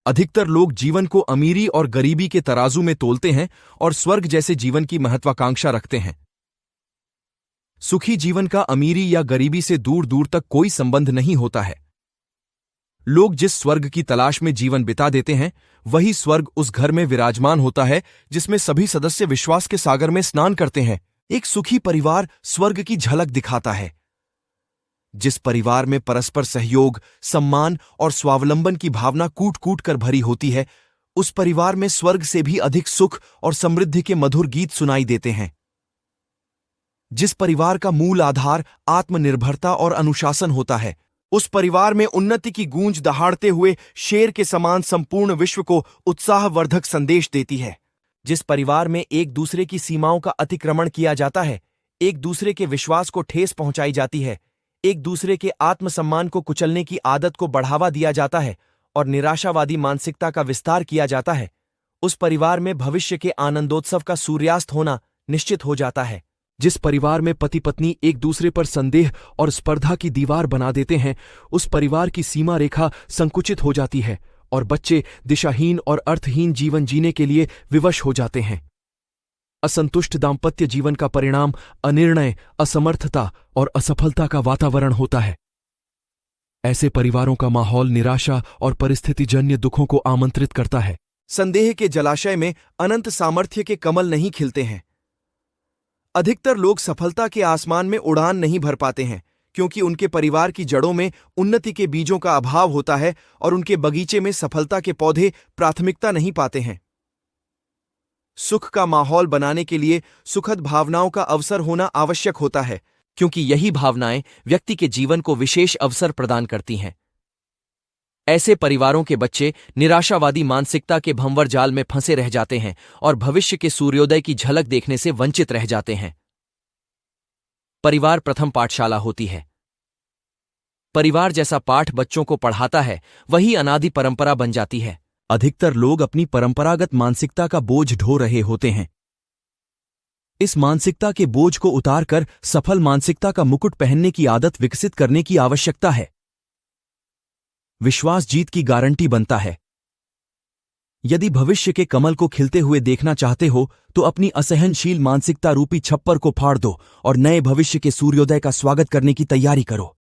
अधिकतर लोग जीवन को अमीरी और गरीबी के तराजू में तोलते हैं और स्वर्ग जैसे जीवन की महत्वाकांक्षा रखते हैं। सुखी जीवन का अमीरी या गरीबी से दूर दूर तक कोई संबंध नहीं होता है। लोग जिस स्वर्ग की तलाश में जीवन बिता देते हैं, वही स्वर्ग उस घर में विराजमान होता है जिसमें सभी सदस्य विश्वास के सागर में स्नान करते हैं। एक सुखी परिवार स्वर्ग की झलक दिखाता है। जिस परिवार में परस्पर सहयोग, सम्मान और स्वावलंबन की भावना कूट कूट कर भरी होती है, उस परिवार में स्वर्ग से भी अधिक सुख और समृद्धि के मधुर गीत सुनाई देते हैं। जिस परिवार का मूल आधार आत्मनिर्भरता और अनुशासन होता है, उस परिवार में उन्नति की गूंज दहाड़ते हुए शेर के समान संपूर्ण विश्व को उत्साहवर्धक संदेश देती है। जिस परिवार में एक दूसरे की सीमाओं का अतिक्रमण किया जाता है, एक दूसरे के विश्वास को ठेस पहुंचाई जाती है, एक दूसरे के आत्मसम्मान को कुचलने की आदत को बढ़ावा दिया जाता है और निराशावादी मानसिकता का विस्तार किया जाता है, उस परिवार में भविष्य के आनंदोत्सव का सूर्यास्त होना निश्चित हो जाता है। जिस परिवार में पति पत्नी एक दूसरे पर संदेह और स्पर्धा की दीवार बना देते हैं, उस परिवार की सीमा रेखा संकुचित हो जाती है और बच्चे दिशाहीन और अर्थहीन जीवन जीने के लिए विवश हो जाते हैं। असंतुष्ट दाम्पत्य जीवन का परिणाम अनिर्णय, असमर्थता और असफलता का वातावरण होता है। ऐसे परिवारों का माहौल निराशा और परिस्थितिजन्य दुखों को आमंत्रित करता है। संदेह के जलाशय में अनंत सामर्थ्य के कमल नहीं खिलते हैं। अधिकतर लोग सफलता के आसमान में उड़ान नहीं भर पाते हैं, क्योंकि उनके परिवार की जड़ों में उन्नति के बीजों का अभाव होता है और उनके बगीचे में सफलता के पौधे प्राथमिकता नहीं पाते हैं। सुख का माहौल बनाने के लिए सुखद भावनाओं का अवसर होना आवश्यक होता है, क्योंकि यही भावनाएं व्यक्ति के जीवन को विशेष अवसर प्रदान करती हैं। ऐसे परिवारों के बच्चे निराशावादी मानसिकता के भंवर जाल में फंसे रह जाते हैं और भविष्य के सूर्योदय की झलक देखने से वंचित रह जाते हैं। परिवार प्रथम पाठशाला होती है। परिवार जैसा पाठ बच्चों को पढ़ाता है, वही अनादि परंपरा बन जाती है। अधिकतर लोग अपनी परंपरागत मानसिकता का बोझ ढो रहे होते हैं। इस मानसिकता के बोझ को उतारकर सफल मानसिकता का मुकुट पहनने की आदत विकसित करने की आवश्यकता है। विश्वास जीत की गारंटी बनता है। यदि भविष्य के कमल को खिलते हुए देखना चाहते हो तो अपनी असहनशील मानसिकता रूपी छप्पर को फाड़ दो और नए भविष्य के सूर्योदय का स्वागत करने की तैयारी करो।